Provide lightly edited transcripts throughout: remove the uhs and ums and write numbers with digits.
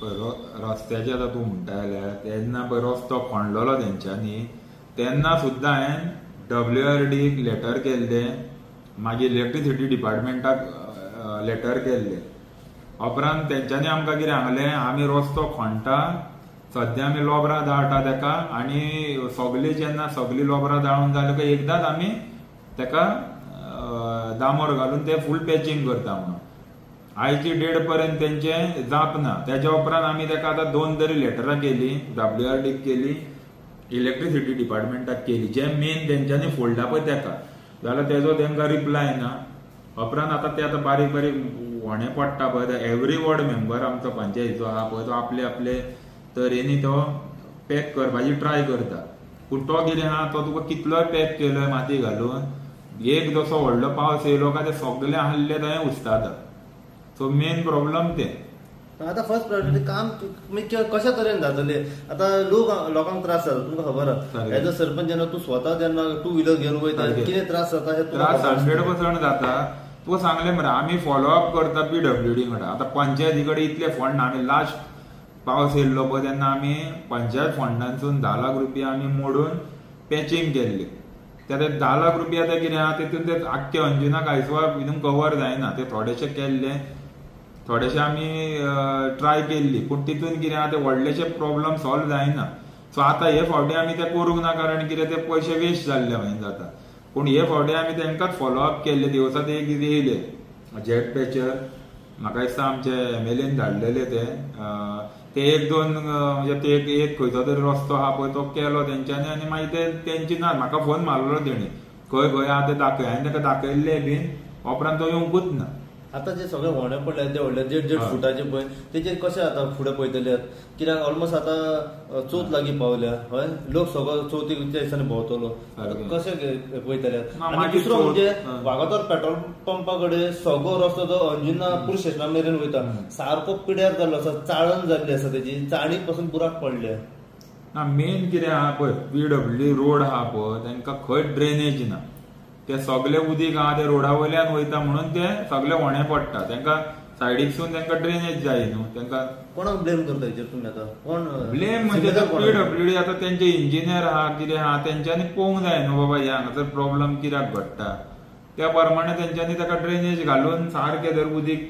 रस्त्याचे आतां तूं म्हणटा जाल्यार तेन्ना पळय रस्तो खणलेलो तेंच्यांनी तेन्ना सुद्दां हांवें WRDक लेटर केल्लें, मागीर इलेक्ट्रिसिटी डिपार्टमेंटाक लेटर केल्लें. उपरांत तेंच्यांनी आमकां कितें सांगलें, आमी रस्तो खणटा, सद्या आमी लोबरां धाडटा तेका आनी सगळीं जेन्ना सगळीं लोबरां धाडून जालें काय एकदांच आमी तेका दामोर घालून ते फूल पॅचिंग करता म्हणून. आयची डेट पर्यंत तेंचें जाप ना. तेज्या उपरांत आमी तेका आतां 2 तरी लेटरां केली, WRDक केली, इलेक्ट्रिसिटी डिपार्टमेंटाक केली, जे मेन तेंच्यांनी फोल्डा पळय तेका, जाल्यार तेजो तेंकां रिप्लाय ना. उपरांत आतां ते आतां बारीक बारीक व्हणे पडटा पळय, एवरी वॉर्ड मेंबर आमचो पंचायतीचो आहा पळय तो आपले आपले तरेनी तो पॅक करपाची ट्राय करता. पूण तो कितें आहा, तो तुका कितलोय पॅक केलोय माती घालून, एक जसो व्हडलो पावस येयलो काय ते सगळे आहले थंय उस्ताता. सो मेन प्रॉब्लम ते. आता फर्स्ट प्रायोरिटी काम कशा तरेन जातले. आता लोकांक त्रास जाता, तुमकां खबर आहा. एज अ सरपंच जेन्ना तूं स्वता जेन्ना 2 व्हिलर घेवन वयता कितें त्रास जाता हे त्रास 100% जाता. तुका सांगलें मरे आमी फॉलोअप करता PWD कडेन. आतां पंचायती कडेन इतले फंड ना. आमी लास्ट पावस येयल्लो पळय तेन्ना आमी पंचायत फंडांतसून 10 लाख रुपया आमी मोडून पॅचिंग केल्ली. ते 10 लाख रुपया ते कितें आहा तितून ते आख्खे अंजुना कांयसवा हितून कवर जायना. ते थोडेशे केल्ले, थोडेशे आमी ट्राय केल्ली, पूण तितून कितें आहा ते व्हडलेशे प्रॉब्लम सॉल्व जायना. सो आतां हे फावटी आमी ते करूंक ना, कारण कितें ते पयशे वेस्ट जाल्ले हांवें जाता. पूण हे फावटी आमी तेंकांच फॉलोअप केल्ले. दिवसा ते कितें येयले जेट पॅचर, म्हाका दिसता आमचे MLAन धाडलेले ते 1-2 म्हणजे ते एक खंयचो तरी रस्तो आहा पळय तो केलो तेंच्यांनी, आनी मागीर ते तेंची ना. म्हाका फोन मारलो तेणी, खंय खंय आहा ते दाखय. हांवें ताका दाखयल्ले बीन, उपरांत तो येवंकूच ना. आता जे सगळे व्हणे पडले ते व्हडले 1.5 फुटाचे पळय तेचे कशें आतां फुडें पळयतले. कित्याक ऑलमोस्ट आतां चवथ लागीं पावल्या, हय लोक सगळो चवथीक त्या दिसांनी भोंवतलो, कशें पळयतले. आनी दुसरो म्हणजे वागातोर पेट्रोल पंपा कडेन सगळो रस्तो जो अंजुना पुलीस स्टेशना मेरेन वयता सारको पिड्यार जाल्लो आसा, चाळण जाल्ली आसा, तेजी चाळणी पासून बुराक पडल्या. ना मेन कितें आहा पळय, PWD रोड आहा पळय तांकां खंय ड्रेनेज ना. ते सगळे उदीक आहा ते रोडा वयल्यान वयता म्हणून ते सगळे व्हणे पडटा. तांकां सायडीकसून तांकां ड्रेनेज जाय न्हू. तांकां कोणाक ब्लेम करता हेचेर तुमी आतां? कोण ब्लेम म्हणजे PWD आतां तेंचे इंजिनियर आहा कितें आहा तेंच्यांनी पळोवंक जाय न्हू बाबा हांगासर प्रॉब्लम कित्याक घडटा. त्या प्रमाणे तेंच्यांनी ताका ड्रेनेज घालून सारकें जर उदीक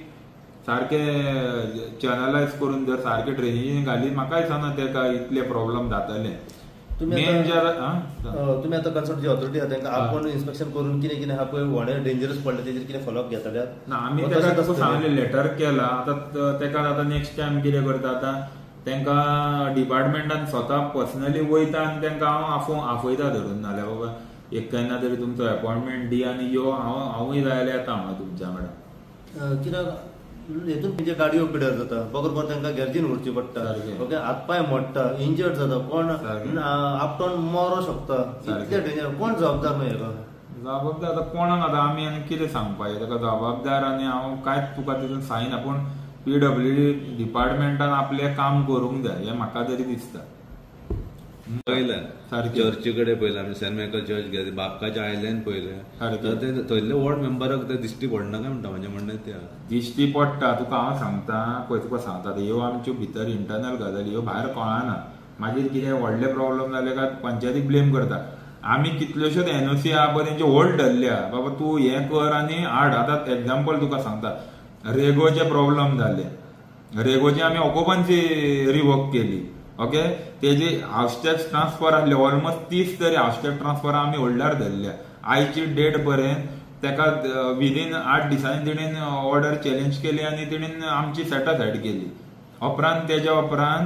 सारकें चॅनलायज करून जर सारकें ड्रेनेजीन घाली, म्हाका दिसना तेका इतले प्रॉब्लम जातले. तुमी आतां कन्सल्ट जी ऑथॉरिटी आहा तांकां आपोवन इन्स्पेक्शन करून कितें कितें आहा पळय व्हडे डेंजरस पडले तेजेर कितें फॉलोअप घेतले ना. आमी ताका सांगलें लेटर केला. आतां तेका आतां नेक्स्ट टायम कितें करता, आतां तांकां डिपार्टमेंटान स्वता पर्सनली वयता आनी तांकां हांव आफयता धरून, नाल्यार बाबा एक केन्ना तरी तुमचो अपॉइंटमेंट दी आनी यो, हांवूय जाय जाल्यार येता हांगा तुमच्या कडेन. कित्याक हेतून तेंचे गाडयो पिड्यार जाता, बरोबर तांकां गॅरेजीन व्हरची पडटा, ओके हातपाय मोडटा, इंजर्ड जाता, कोण आपटोन मरो शकता. इतले डेंजर. कोण जबाबदार न्हू हेका? जबाबदार आतां कोणाक आतां आमी आनी कितें सांगपाचें ताका जबाबदार. आनी हांव कांयच तुका तितून सांगना, पूण PWD डिपार्टमेंटान आपलें काम करूंक जाय हें म्हाका तरी दिसता. पयलें चर्ची कडेन पयलें आमी सेंट मायकल चर्च गेले, बापकाच्या आयलँड पयलें, थंयले वॉर्ड मेंबराक ते दिश्टी पडना काय म्हणटा म्हणजे म्हणणें ते दिश्टी पडटा. तुका हांव सांगता पळय, तुका सांगता ह्यो आमच्यो भितर इंटरनल गजाली ह्यो भायर कळना. मागीर कितें व्हडले प्रॉब्लम जाले काय पंचायतीक ब्लेम करता. आमी कितल्योश्योच NOC आहा पळय तेंचे होल्ड धरल्या, बाबा तूं हें कर आनी हाड. आतां एग्जाम्पल तुका सांगता, रेगोचे प्रॉब्लम जाले, रेगोची आमी ऑक्युपन्सी रिवोक केली, ओके. तेजी हाऊस टॅक्स ट्रान्सफर आसले ऑलमोस्ट 30 तरी हाऊस टॅक्स ट्रान्सफर आमी होल्डार धरल्या. आयची डेट पर्यंत तेका विदीन 8 दिसांनी तेणेन ऑर्डर चॅलेंज केली आनी तेणेन आमची सेटासायड केली. उपरांत तेज्या उपरांत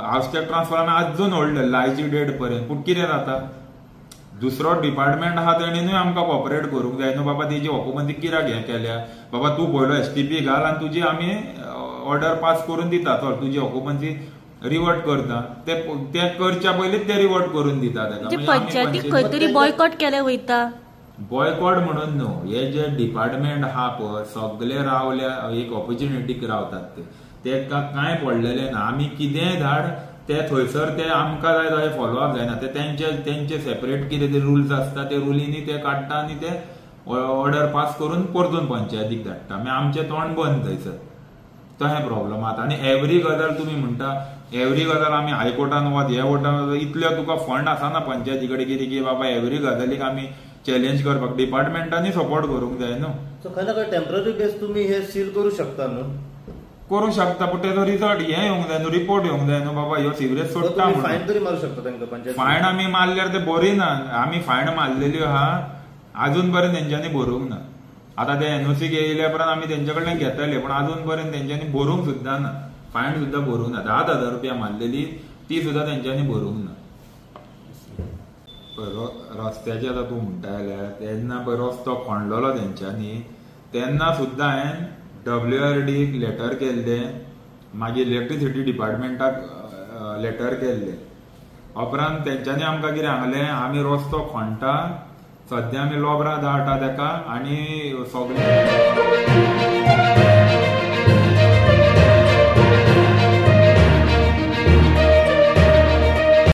हाऊस टॅक्स ट्रान्सफर आमी आजून होल्ड धरला आयची डेट पर्यंत. पूण कितें जाता, दुसरो डिपार्टमेंट आहा तेणीनूय आमकां कॉपरेट करूंक जाय न्हू. बाबा तेजी ऑक्युपन्सी कित्याक हें केल्या, बाबा तूं पयलो STP घाल आनी तुजी आमी ऑर्डर पास करून दिता, चल तुजी ऑक्युपन्सी रिवर्ट करता. ते करच्या पयलींच ते रिवर्ट करून दिता ताका. पंचायतीक खंय तरी बॉयकॉट केले वयता. बॉयकॉट म्हणून न्हू, हे जे डिपार्टमेंट आहा पळय सगळे रावल्या एक ऑपॉर्च्युनिटीक रावतात. तेका कांय पडलेले ना. आमी कितेंय धाड ते थंयसर ते आमकां जाय तशें फॉलोअप जायना. ते तेंचे सेपरेट कितें ते रुल्स आसता ते रुलींनी ते काडटा आनी ते ऑर्डर पास करून परतून पंचायतीक धाडटा. मागीर आमचें तोंड बंद थंयसर. तहें प्रॉब्लेम आता आनी एवरी गजाल तुमी म्हणटा एवरी गजाल आमी हायकोर्टान वच हे वोटान इतले तुका फंड आसाना पंचायती कडेन कितें की बाबा एवरी गजालीक आमी चॅलेंज करपाक डिपार्टमेंटांनी सपोर्ट करूंक जाय न्हू. सो खंय ना खंय टेम्पररी बेस तुमी हे सील करू शकता न्हू. करूं शकता पूण तेजो रिजल्ट हे येवंक जाय न्हू रिपोर्ट येवंक जाय न्हू बाबा ह्यो सिवरेज सोडटा म्हणून. फायन तरी मारू शकता तांकां पंचायत. फायन आमी मारल्यार ते बरी ना. आमी फायन मारलेल्यो आहा अजून पर्यंत तेंच्यांनी भरूंक ना. आता ते एनओसी येयल्या उपरांत आमी तेंच्या कडल्यान घेतले पण अजून पर्यंत तेंच्यांनी भरूंक सुद्दां ना. फायन सुद्दां भरूंक ना. 10,000 रुपया मारलेली ती सुद्दां तेंच्यांनी भरूंक ना. रस्त्याचे आता तूं म्हणटा जाल्यार तेन्ना पळय रस्तो खणलेलो तेंच्यांनी तेन्ना सुद्दां हांवें WRDक लेटर केल्ले मागीर इलेक्ट्रिसिटी डिपार्टमेंटाक लेटर केल्ले उपरांत तेंच्यांनी आमकां कितें सांगलें आमी रस्तो खणटा सद्या आमी लोबरां धाडटा तेका आनी सगळे